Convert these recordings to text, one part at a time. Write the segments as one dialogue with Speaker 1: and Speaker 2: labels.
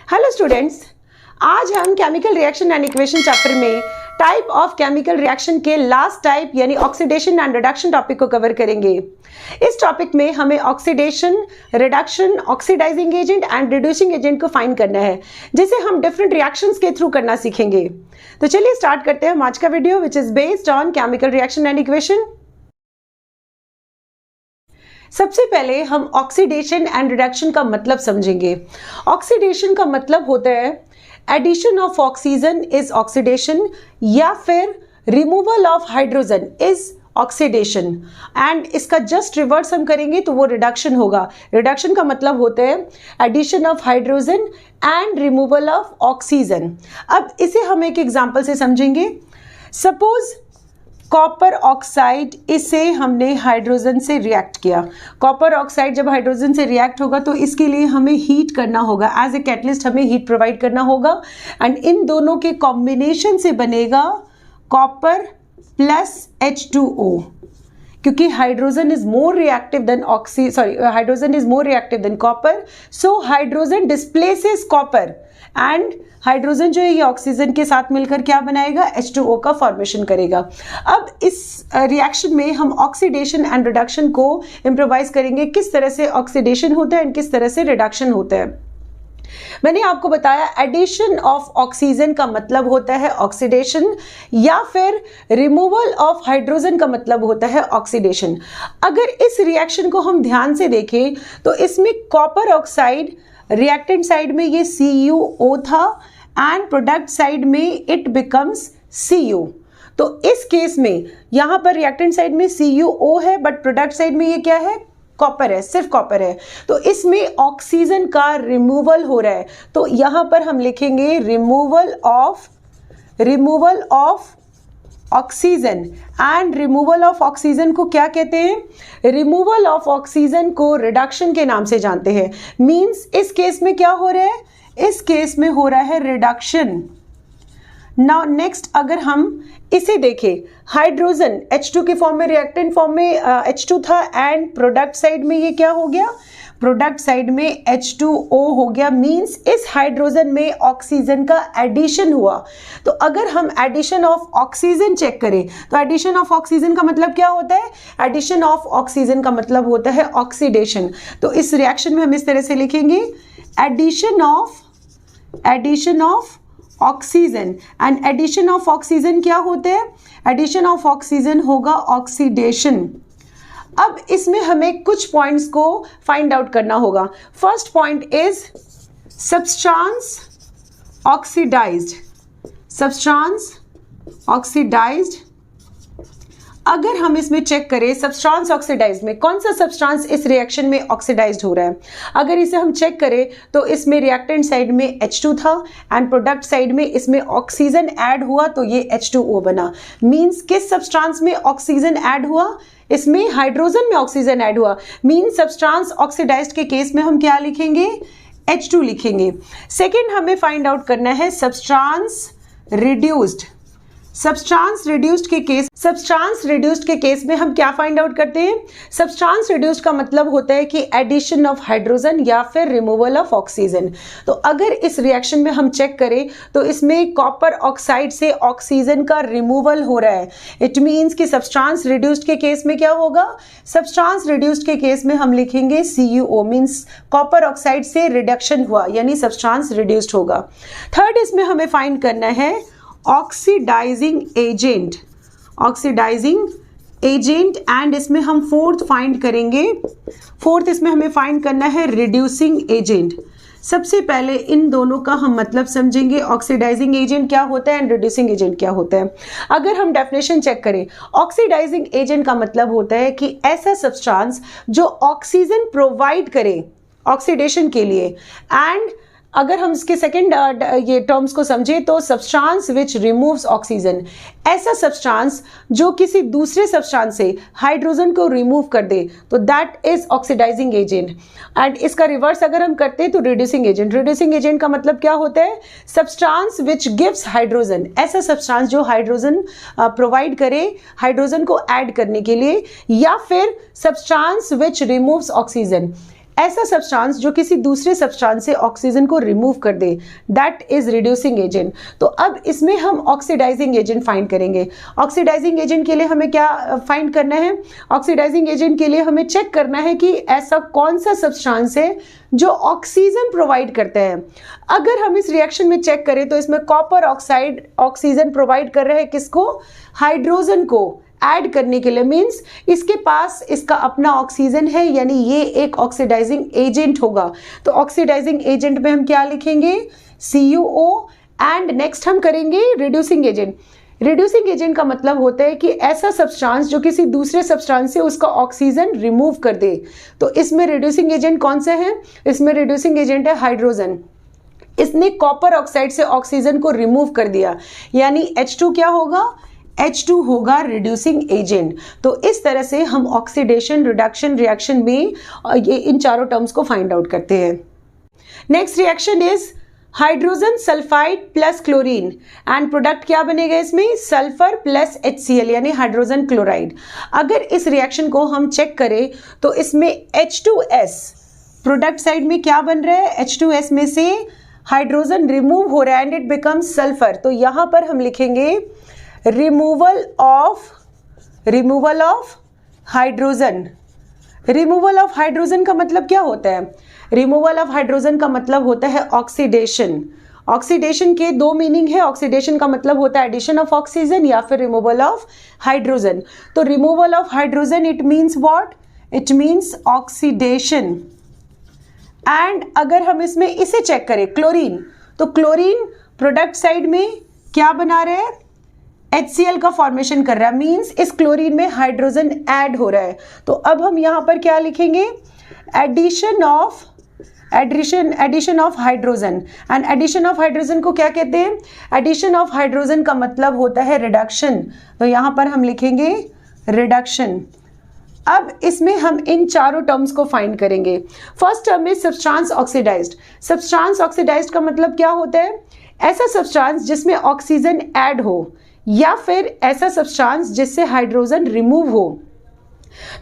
Speaker 1: Hello students, आज हम chemical reaction and equation chapter में टाइप ऑफ केमिकल रिएक्शन के लास्ट टाइप यानी ऑक्सीडेशन एंड रिडक्शन टॉपिक को कवर करेंगे। इस टॉपिक में हमें oxidation, reduction, oxidising agent and reducing agent को फाइंड करना है, जिसे हम डिफरेंट रिएक्शंस के थ्रू करना सीखेंगे। तो चलिए स्टार्ट करते हैं हम आज का video which is based on chemical reaction and equation. सबसे पहले हम ऑक्सीडेशन एंड रिडक्शन का मतलब समझेंगे। ऑक्सीडेशन का मतलब होता है addition of oxygen is oxidation या फिर removal of hydrogen is oxidation, and इसका जस्ट रिवर्स हम करेंगे तो वो रिडक्शन होगा। रिडक्शन का मतलब होता है addition of hydrogen and removal of oxygen. अब इसे हम एक एग्जांपल से समझेंगे। सपोज कॉपर ऑक्साइड, इसे हमने हाइड्रोजन से रिएक्ट किया। कॉपर ऑक्साइड जब हाइड्रोजन से रिएक्ट होगा तो इसके लिए हमें हीट करना होगा, एज ए कैटलिस्ट हमें हीट प्रोवाइड करना होगा, एंड इन दोनों के कॉम्बिनेशन से बनेगा कॉपर प्लस H2O, क्योंकि hydrogen is more reactive than hydrogen is more reactive than copper, so hydrogen displaces copper and hydrogen जो है ये ऑक्सीजन के साथ मिलकर क्या बनाएगा, H2O का फॉर्मेशन करेगा। अब इस रिएक्शन में हम ऑक्सीडेशन एंड रिडक्शन को इम्प्रोवाइज करेंगे, किस तरह से ऑक्सीडेशन होता है एंड किस तरह से रिडक्शन होता है। मैंने आपको बताया एडिशन ऑफ ऑक्सीजन का मतलब होता है ऑक्सीडेशन, या फिर रिमूवल ऑफ हाइड्रोजन का मतलब होता है ऑक्सीडेशन। अगर इस रिएक्शन को हम ध्यान से देखें तो इसमें कॉपर ऑक्साइड रिएक्टेंट साइड में ये CuO था एंड प्रोडक्ट साइड में इट बिकम्स Cu। तो इस केस में यहां पर रिएक्टेंट साइड में CuO है बट प्रोडक्ट साइड में ये क्या है, कॉपर है, सिर्फ कॉपर है। तो इसमें ऑक्सीजन का रिमूवल हो रहा है, तो यहां पर हम लिखेंगे removal of oxygen. And removal of oxygen को क्या कहते हैं, रिमूवल ऑफ ऑक्सीजन को रिडक्शन के नाम से जानते हैं। मींस इस केस में क्या हो रहा है, इस केस में हो रहा है रिडक्शन। नाउ नेक्स्ट अगर हम इसे देखें, हाइड्रोजन H2 के फॉर्म में, रिएक्टेंट फॉर्म में H2 था एंड प्रोडक्ट साइड में ये क्या हो गया, प्रोडक्ट साइड में H2O हो गया। मींस इस हाइड्रोजन में ऑक्सीजन का एडिशन हुआ। तो अगर हम एडिशन ऑफ ऑक्सीजन चेक करें तो एडिशन ऑफ ऑक्सीजन का मतलब क्या होता है, एडिशन ऑफ ऑक्सीजन का मतलब होता है ऑक्सीडेशन। तो इस रिएक्शन में हम इस तरह से लिखेंगे addition of oxygen, and addition of oxygen क्या होता है, एडिशन ऑफ ऑक्सीजन होगा ऑक्सीडेशन। अब इसमें हमें कुछ पॉइंट्स को फाइंड आउट करना होगा। First point is substance oxidised. अगर हम इसमें चेक करें सब्सटेंस ऑक्सीडाइज्ड में कौन सा सब्सटेंस इस रिएक्शन में ऑक्सीडाइज्ड हो रहा है, अगर इसे हम चेक करें तो इसमें रिएक्टेंट साइड में H2 था एंड प्रोडक्ट साइड में इसमें ऑक्सीजन ऐड हुआ तो ये H2O बना। मींस किस सब्सटेंस में ऑक्सीजन ऐड हुआ, इसमें हाइड्रोजन में ऑक्सीजन ऐड हुआ। मींस सब्सटेंस ऑक्सीडाइज्ड के केस में हम क्या लिखेंगे, H2 लिखेंगे। सेकेंड हमें फाइंड आउट करना है सब्सटेंस रिड्यूस्ड के केस में हम क्या फाइंड आउट करते हैं, सब्सटेंस रिड्यूस्ड का मतलब होता है कि एडिशन ऑफ हाइड्रोजन या फिर रिमूवल ऑफ ऑक्सीजन। तो अगर इस रिएक्शन में हम चेक करें तो इसमें कॉपर ऑक्साइड से ऑक्सीजन का रिमूवल हो रहा है। इट मींस कि सब्सटेंस रिड्यूस्ड के केस में क्या होगा, सब्सटेंस रिड्यूस्ड के केस में हम लिखेंगे CuO, मींस कॉपर ऑक्साइड से रिडक्शन हुआ यानी सब्सटेंस रिड्यूस्ड होगा। थर्ड इसमें हमें फाइंड करना है ऑक्सीडाइजिंग एजेंट एंड इसमें हम फोर्थ फाइंड करेंगे। फोर्थ इसमें हमें फाइंड करना है रिड्यूसिंग एजेंट। सबसे पहले इन दोनों का हम मतलब समझेंगे, ऑक्सीडाइजिंग एजेंट क्या होता है एंड रिड्यूसिंग एजेंट क्या होता है। अगर हम डेफिनेशन चेक करें, ऑक्सीडाइजिंग एजेंट का मतलब होता है कि ऐसा सब्सटेंस जो ऑक्सीजन प्रोवाइड करे ऑक्सीडेशन के लिए, एंड अगर हम इसके सेकेंड ये टर्म्स को समझे तो सब्सटेंस विच रिमूव्स ऑक्सीजन, ऐसा सब्सटेंस जो किसी दूसरे सब्सटेंस से हाइड्रोजन को रिमूव कर दे तो that is oxidising agent. And इसका रिवर्स अगर हम करते हैं तो रिड्यूसिंग एजेंट का मतलब क्या होता है, सब्सटेंस विच गिव्स हाइड्रोजन, ऐसा सब्सटेंस जो हाइड्रोजन प्रोवाइड करे हाइड्रोजन को ऐड करने के लिए, या फिर सब्सटेंस विच रिमूव्स ऑक्सीजन, ऐसा सब्सटेंस जो किसी दूसरे सब्सटेंस से ऑक्सीजन को रिमूव कर दे, दैट इज रिड्यूसिंग एजेंट। तो अब इसमें हम ऑक्सीडाइजिंग एजेंट फाइंड करेंगे। ऑक्सीडाइजिंग एजेंट के लिए हमें क्या फाइंड करना है? ऑक्सीडाइजिंग एजेंट के लिए हमें चेक करना है कि ऐसा कौन सा सब्सटेंस है जो ऑक्सीजन प्रोवाइड करते हैं। अगर हम इस रिएक्शन में चेक करें तो इसमें कॉपर ऑक्साइड ऑक्सीजन प्रोवाइड कर रहे हैं किसको? हाइड्रोजन को ऐड करने के लिए, मींस इसके पास इसका अपना ऑक्सीजन है, यानी ये एक ऑक्सीडाइजिंग एजेंट होगा। तो ऑक्सीडाइजिंग एजेंट में हम क्या लिखेंगे? CuO। एंड नेक्स्ट हम करेंगे रिड्यूसिंग एजेंट। रिड्यूसिंग एजेंट का मतलब होता है कि ऐसा सब्सटेंस जो किसी दूसरे सब्सटेंस से उसका ऑक्सीजन रिमूव कर दे। तो इसमें रिड्यूसिंग एजेंट कौन से हैं? इसमें रिड्यूसिंग एजेंट है हाइड्रोजन। इसने कॉपर ऑक्साइड से ऑक्सीजन को रिमूव कर दिया, यानी H2 क्या होगा? H2 होगा रिड्यूसिंग एजेंट। तो इस तरह से हम ऑक्सीडेशन रिडक्शन रिएक्शन में ये इन चारों टर्म्स को फाइंड आउट करते हैं। Next reaction is hydrogen sulphide plus chlorine and product क्या बनेगा इसमें? सल्फर प्लस HCl यानी हाइड्रोजन क्लोराइड। अगर इस रिएक्शन को हम चेक करें तो इसमें H2S प्रोडक्ट साइड में क्या बन रहा है? H2S में से हाइड्रोजन रिमूव हो रहा है एंड इट बिकम्स सल्फर। तो यहां पर हम लिखेंगे removal of hydrogen. Removal of hydrogen का मतलब क्या होता है? रिमूवल ऑफ हाइड्रोजन का मतलब होता है ऑक्सीडेशन। ऑक्सीडेशन के दो मीनिंग है। ऑक्सीडेशन का मतलब होता है एडिशन ऑफ ऑक्सीजन या फिर रिमूवल ऑफ हाइड्रोजन। तो removal of hydrogen it means what? It means oxidation. And अगर हम इसमें इसे चेक करें क्लोरीन, तो क्लोरीन प्रोडक्ट साइड में क्या बना रहे हैं? HCl का फॉर्मेशन कर रहा है, मींस इस क्लोरीन में हाइड्रोजन ऐड हो रहा है। तो अब हम यहां पर क्या लिखेंगे? Addition of hydrogen. And addition of hydrogen को क्या कहते हैं? एडिशन ऑफ हाइड्रोजन का मतलब होता है रिडक्शन। तो यहां पर हम लिखेंगे रिडक्शन। अब इसमें हम इन चारों टर्म्स को फाइंड करेंगे। First term is substance oxidised. Substance oxidised का मतलब क्या होता है? ऐसा सब्सटेंस जिसमें ऑक्सीजन ऐड हो या फिर ऐसा सब्सटेंस जिससे हाइड्रोजन रिमूव हो।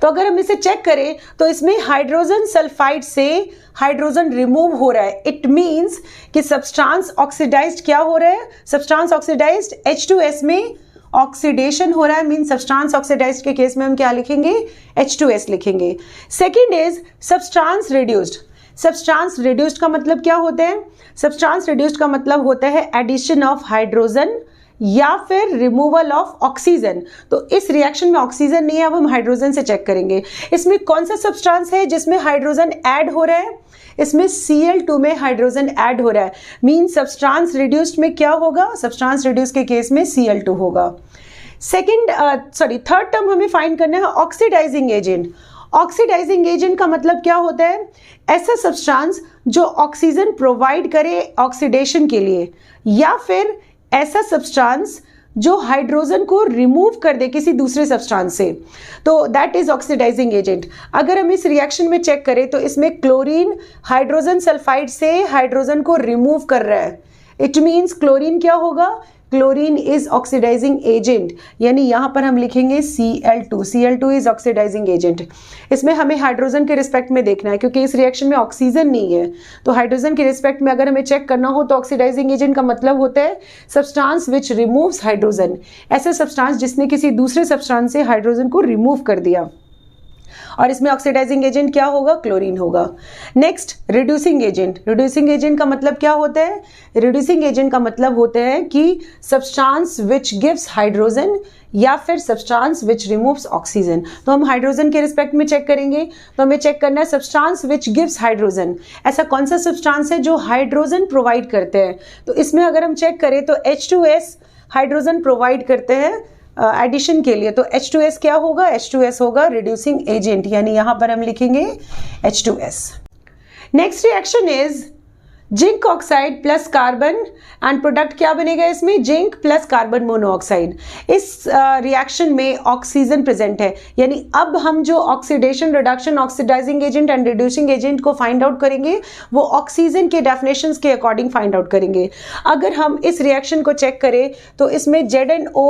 Speaker 1: तो अगर हम इसे चेक करें तो इसमें हाइड्रोजन सल्फाइड से हाइड्रोजन रिमूव हो रहा है। इट मींस कि सब्सटेंस ऑक्सीडाइज्ड क्या हो रहा है? सब्सटेंस ऑक्सीडाइज्ड H2S में ऑक्सीडेशन हो रहा है, मीन सब्सटेंस ऑक्सीडाइज्ड के केस में हम क्या लिखेंगे? H2S लिखेंगे। Second is substance reduced. Substance reduced का मतलब क्या होता है? सब्सटेंस रिड्यूस्ड का मतलब होता है एडिशन ऑफ हाइड्रोजन या फिर रिमूवल ऑफ ऑक्सीजन। तो इस रिएक्शन में ऑक्सीजन नहीं है, अब हम हाइड्रोजन से चेक करेंगे। इसमें कौन सा सब्सटेंस है जिसमें हाइड्रोजन ऐड हो रहा है? इसमें Cl2 में हाइड्रोजन ऐड हो रहा है, मीन सब्सटेंस रिड्यूस्ड में क्या होगा? सब्सटेंस रिड्यूस्ड के केस में Cl2 होगा। थर्ड टर्म हमें फाइंड करना है ऑक्सीडाइजिंग एजेंट। ऑक्सीडाइजिंग एजेंट का मतलब क्या होता है? ऐसा सब्सटेंस जो ऑक्सीजन प्रोवाइड करे ऑक्सीडेशन के लिए, या फिर ऐसा सब्सटेंस जो हाइड्रोजन को रिमूव कर दे किसी दूसरे सब्सटेंस से। तो दैट इज ऑक्सीडाइजिंग एजेंट। अगर हम इस रिएक्शन में चेक करें तो इसमें क्लोरीन हाइड्रोजन सल्फाइड से हाइड्रोजन को रिमूव कर रहा है। इट मीन्स क्लोरीन क्या होगा? क्लोरीन इज ऑक्सीडाइजिंग एजेंट, यानी यहां पर हम लिखेंगे Cl2। Cl2 is oxidising agent. इसमें हमें हाइड्रोजन के रिस्पेक्ट में देखना है क्योंकि इस रिएक्शन में ऑक्सीजन नहीं है। तो हाइड्रोजन के रिस्पेक्ट में अगर हमें चेक करना हो तो ऑक्सीडाइजिंग एजेंट का मतलब होता है सब्सटेंस विच रिमूव्स हाइड्रोजन। ऐसा सब्सटेंस जिसने किसी दूसरे सब्सटेंस से हाइड्रोजन को रिमूव कर दिया, और इसमें ऑक्सीडाइजिंग एजेंट क्या होगा? क्लोरीन होगा। Next reducing agent. Reducing agent का मतलब क्या होता है? रिड्यूसिंग एजेंट का मतलब होता है कि सब्सटेंस विच गिव्स हाइड्रोजन या फिर सब्सटेंस विच रिमूव्स ऑक्सीजन। तो हम हाइड्रोजन के रिस्पेक्ट में चेक करेंगे तो हमें चेक करना है सब्सटेंस विच गिव्स हाइड्रोजन। ऐसा कौन सा सब्सटेंस है जो हाइड्रोजन प्रोवाइड करते हैं? तो इसमें अगर हम चेक करें तो H2S हाइड्रोजन प्रोवाइड करते हैं एडिशन के लिए। तो H2S क्या होगा? H2S होगा रिड्यूसिंग एजेंट, यानी यहां पर हम लिखेंगे H2S। Next reaction is zinc oxide plus carbon and product क्या बनेगा इसमें? Zinc plus carbon monoxide. इस रिएक्शन में ऑक्सीजन प्रेजेंट है, यानी अब हम जो oxidation reduction oxidising agent and reducing agent को फाइंड आउट करेंगे वो ऑक्सीजन के डेफिनेशंस के अकॉर्डिंग फाइंड आउट करेंगे। अगर हम इस रिएक्शन को चेक करें तो इसमें ZnO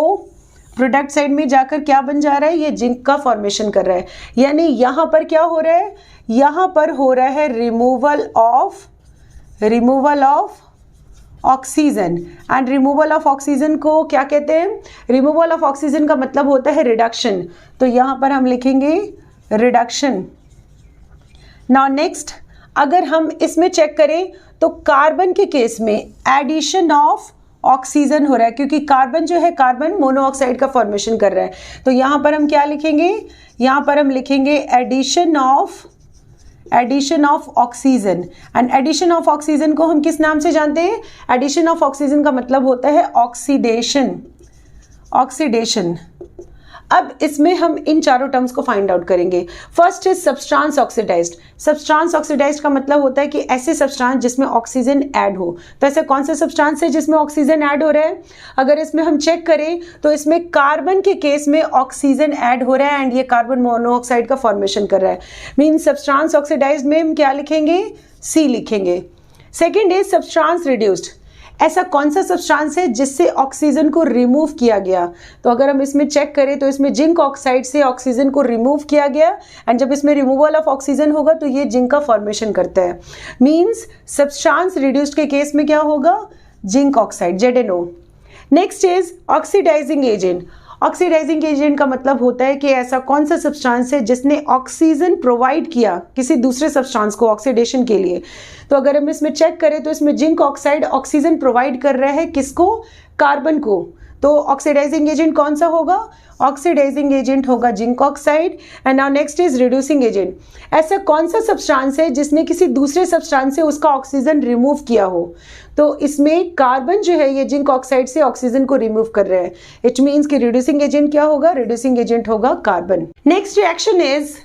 Speaker 1: प्रोडक्ट साइड में जाकर क्या बन जा रहा है, ये जिंक का फॉर्मेशन कर रहा है। यानी यहाँ पर क्या हो रहा है, यहाँ पर हो रहा है removal of oxygen. And removal of oxygen को क्या कहते हैं, रिमूवल ऑफ ऑक्सीजन का मतलब होता है रिडक्शन। तो यहाँ पर हम लिखेंगे रिडक्शन। नाउ नेक्स्ट, अगर हम इसमें चेक करें तो कार्बन के केस में एडिशन ऑफ ऑक्सीजन हो रहा है, क्योंकि कार्बन जो है कार्बन मोनोऑक्साइड का फॉर्मेशन कर रहा है। तो यहाँ पर हम क्या लिखेंगे, यहाँ पर हम लिखेंगे addition of oxygen. And addition of oxygen को हम किस नाम से जानते हैं, एडिशन ऑफ ऑक्सीजन का मतलब होता है ऑक्सीडेशन। अब इसमें हम इन चारों टर्म्स को फाइंड आउट करेंगे। First is substance oxidised. Substance oxidised का मतलब होता है कि ऐसे सब्सटेंस जिसमें ऑक्सीजन ऐड हो। तो ऐसे कौन से सब्सटेंस है जिसमें ऑक्सीजन ऐड हो रहा है, अगर इसमें हम चेक करें तो इसमें कार्बन के केस में ऑक्सीजन ऐड हो रहा है एंड ये कार्बन मोनोऑक्साइड का फॉर्मेशन कर रहा है। मीन सब्सटेंस ऑक्सीडाइज्ड में हम क्या लिखेंगे, सी लिखेंगे। Second is substance reduced. ऐसा कौन सा सब्सटेंस है जिससे ऑक्सीजन को रिमूव किया गया। तो अगर हम इसमें चेक करें तो इसमें जिंक ऑक्साइड से ऑक्सीजन को रिमूव किया गया एंड जब इसमें रिमूवल ऑफ ऑक्सीजन होगा तो ये जिंक का फॉर्मेशन करता है। मींस सब्सटेंस रिड्यूस्ड के केस में क्या होगा, zinc oxide, ZnO। Next is oxidising agent. Oxidising agent का मतलब होता है कि ऐसा कौन सा सब्सटेंस है जिसने ऑक्सीजन प्रोवाइड किया किसी दूसरे सब्सटेंस को ऑक्सीडेशन के लिए। तो अगर हम इसमें चेक करें तो इसमें जिंक ऑक्साइड ऑक्सीजन प्रोवाइड कर रहा है किसको, कार्बन को। तो ऑक्सीडाइजिंग एजेंट कौन सा होगा, ऑक्सीडाइजिंग एजेंट होगा zinc oxide. And now next is reducing agent. ऐसा कौन सा सब्सटेंस है जिसने किसी दूसरे सब्सटेंस से उसका ऑक्सीजन रिमूव किया हो। तो इसमें कार्बन जो है ये जिंक ऑक्साइड से ऑक्सीजन को रिमूव कर रहा है। इट मीन्स कि रिड्यूसिंग एजेंट क्या होगा, रिड्यूसिंग एजेंट होगा carbon. Next reaction is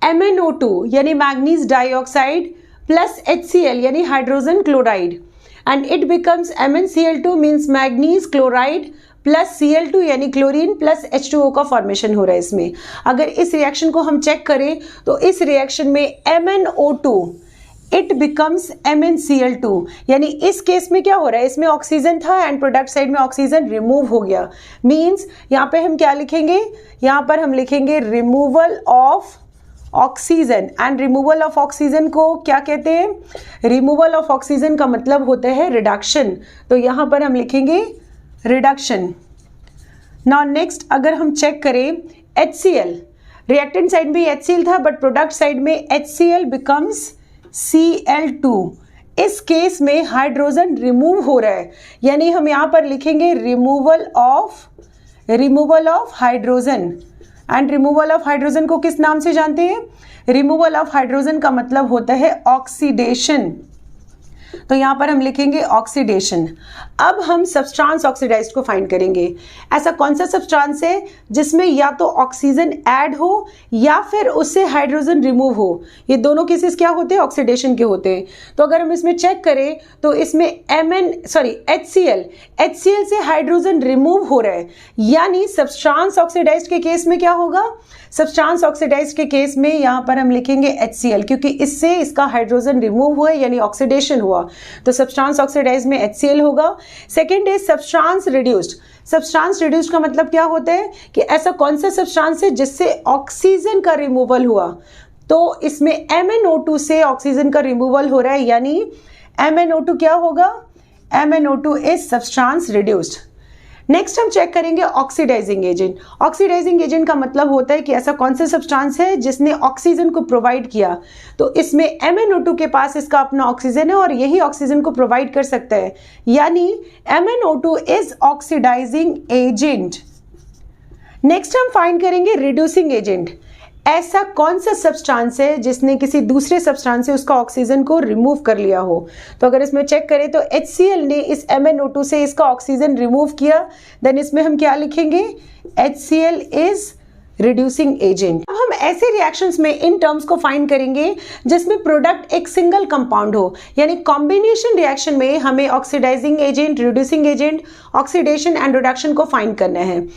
Speaker 1: MnO2 यानी मैग्नीज डाइऑक्साइड प्लस HCl यानी hydrogen chloride and it becomes MnCl2 means manganese chloride plus Cl2 यानी क्लोरीन प्लस H2O का फॉर्मेशन हो रहा है इसमें। अगर इस रिएक्शन को हम चेक करें तो इस रिएक्शन में MnO2 इट बिकम्स MnCl2 यानी इस केस में क्या हो रहा है, इसमें ऑक्सीजन था एंड प्रोडक्ट साइड में ऑक्सीजन रिमूव हो गया। मीन्स यहाँ पे हम क्या लिखेंगे, यहाँ पर हम लिखेंगे removal of oxygen. And removal of oxygen को क्या कहते हैं, रिमूवल ऑफ ऑक्सीजन का मतलब होता है रिडक्शन। तो यहाँ पर हम लिखेंगे रिडक्शन। नाउ नेक्स्ट अगर हम चेक करें HCl, रिएक्टेंट साइड में HCl था बट प्रोडक्ट साइड में HCl बिकम्स Cl2। इस केस में हाइड्रोजन रिमूव हो रहा है यानी हम यहाँ पर लिखेंगे removal of hydrogen. And removal of hydrogen को किस नाम से जानते हैं, रिमूवल ऑफ हाइड्रोजन का मतलब होता है ऑक्सीडेशन। तो यहाँ पर हम लिखेंगे ऑक्सीडेशन। अब हम सब्सटेंस ऑक्सीडाइज्ड को फाइंड करेंगे। ऐसा कौन सा सब्सटेंस है जिसमें या तो ऑक्सीजन ऐड हो या फिर उससे हाइड्रोजन रिमूव हो। ये दोनों केसेस क्या होते हैं, ऑक्सीडेशन के होते हैं। तो अगर हम इसमें चेक करें तो इसमें HCl से हाइड्रोजन रिमूव हो रहा है यानी सब्सटेंस ऑक्सीडाइज्ड के केस में क्या होगा, सब्सटेंस ऑक्सीडाइज्ड के केस में यहाँ पर हम लिखेंगे HCl क्योंकि इससे इसका हाइड्रोजन रिमूव हुआ यानी ऑक्सीडेशन हुआ। तो सब्सटेंस ऑक्सीडाइज्ड में HCl होगा। Second is substance reduced. Substance reduced का मतलब क्या होता है कि ऐसा कौन सा सब्सटेंस है जिससे ऑक्सीजन का रिमूवल हुआ। तो इसमें MnO2 से ऑक्सीजन का रिमूवल हो रहा है यानी MnO2 क्या होगा, MnO2 is substance reduced. Next हम चेक करेंगे ऑक्सीडाइजिंग एजेंट। ऑक्सीडाइजिंग एजेंट का मतलब होता है कि ऐसा कौन सा सब्सटेंस है जिसने ऑक्सीजन को प्रोवाइड किया। तो इसमें MnO2 के पास इसका अपना ऑक्सीजन है और यही ऑक्सीजन को प्रोवाइड कर सकता है यानी MnO2 is oxidising agent. Next हम फाइंड करेंगे रिड्यूसिंग एजेंट। ऐसा कौन सा सब्सटेंस है जिसने किसी दूसरे सब्सटेंस से उसका ऑक्सीजन को रिमूव कर लिया हो। तो अगर इसमें चेक करें तो HCl ने इस MnO2 से इसका ऑक्सीजन रिमूव किया, देन इसमें हम क्या लिखेंगे, HCl इज रिड्यूसिंग एजेंट। अब हम ऐसे रिएक्शंस में इन टर्म्स को फाइंड करेंगे जिसमें प्रोडक्ट एक सिंगल कंपाउंड हो यानी कॉम्बिनेशन रिएक्शन में हमें oxidising agent, reducing agent, oxidation and reduction को फाइंड करना है।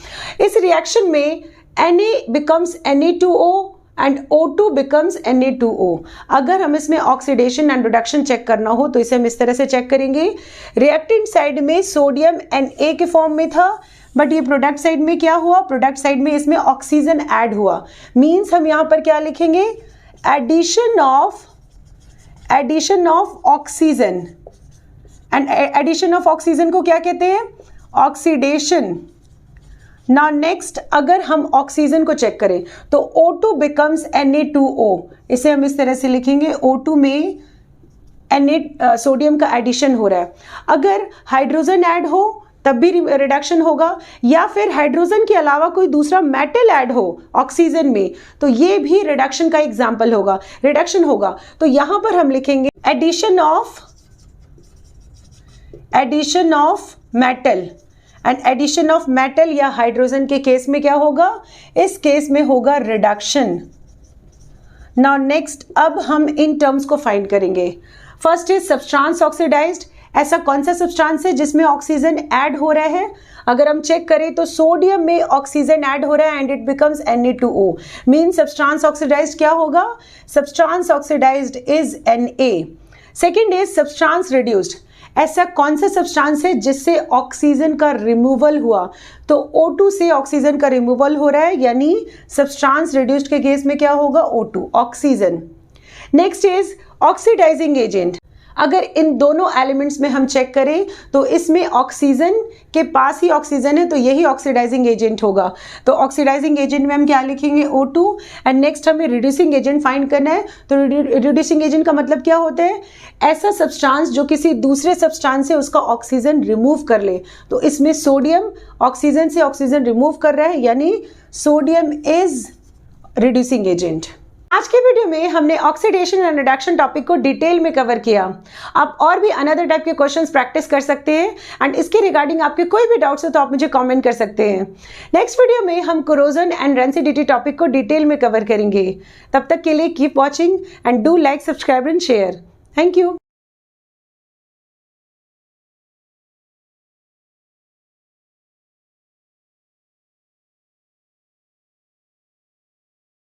Speaker 1: इस रिएक्शन में Na becomes Na2O and O2 becomes Na2O। अगर हम इसमें ऑक्सीडेशन एंड रिडक्शन चेक करना हो तो इसे हम इस तरह से चेक करेंगे। रिएक्टेंट साइड में सोडियम Na के फॉर्म में था, बट ये प्रोडक्ट साइड में क्या हुआ, प्रोडक्ट साइड में इसमें ऑक्सीजन ऐड हुआ, मीन्स हम यहाँ पर क्या लिखेंगे, addition of oxygen. And addition of oxygen को क्या कहते हैं, ऑक्सीडेशन। नाउ नेक्स्ट, अगर हम ऑक्सीजन को चेक करें तो O2 बिकम्स Na2O, इसे हम इस तरह से लिखेंगे, O2 में सोडियम का एडिशन हो रहा है। अगर हाइड्रोजन ऐड हो तब भी रिडक्शन होगा, या फिर हाइड्रोजन के अलावा कोई दूसरा मेटल ऐड हो ऑक्सीजन में तो ये भी रिडक्शन का एग्जाम्पल होगा, रिडक्शन होगा। तो यहां पर हम लिखेंगे addition of metal. And addition of metal या हाइड्रोजन के केस में क्या होगा, इस केस में होगा रिडक्शन। नाउ नेक्स्ट, अब हम इन टर्म्स को फाइंड करेंगे। फर्स्ट इज सब्सटेंस ऑक्सीडाइज्ड, ऐसा कौन सा सब्सटेंस है जिसमें ऑक्सीजन ऐड हो रहा है, अगर हम चेक करें तो सोडियम में ऑक्सीजन ऐड हो रहा है and it becomes Na2O, mean substance oxidised क्या होगा, substance oxidised is Na। Second is substance reduced, ऐसा कौन सा सब्सटेंस है जिससे ऑक्सीजन का रिमूवल हुआ, तो O2 से ऑक्सीजन का रिमूवल हो रहा है, यानी सब्सटेंस रिड्यूस्ड के केस में क्या होगा, O2 oxygen. Next is oxidising agent, अगर इन दोनों एलिमेंट्स में हम चेक करें तो इसमें ऑक्सीजन के पास ही ऑक्सीजन है तो यही ऑक्सीडाइजिंग एजेंट होगा। तो ऑक्सीडाइजिंग एजेंट में हम क्या लिखेंगे, O2। एंड नेक्स्ट हमें रिड्यूसिंग एजेंट फाइंड करना है, तो रिड्यूसिंग एजेंट का मतलब क्या होता है, ऐसा सब्सटेंस जो किसी दूसरे सब्सटेंस से उसका ऑक्सीजन रिमूव कर ले। तो इसमें सोडियम ऑक्सीजन से ऑक्सीजन रिमूव कर रहा है, यानी सोडियम इज रिड्यूसिंग एजेंट। आज के वीडियो में हमने ऑक्सीडेशन एंड रिडक्शन टॉपिक को डिटेल में कवर किया। आप और भी अनदर टाइप के क्वेश्चंस प्रैक्टिस कर सकते हैं एंड इसके रिगार्डिंग आपके कोई भी डाउट्स हो तो आप मुझे कमेंट कर सकते हैं। नेक्स्ट वीडियो में हम कोरोजन एंड रेंसिडिटी टॉपिक को डिटेल में कवर करेंगे। तब तक के लिए keep watching and do like, subscribe and share. Thank you.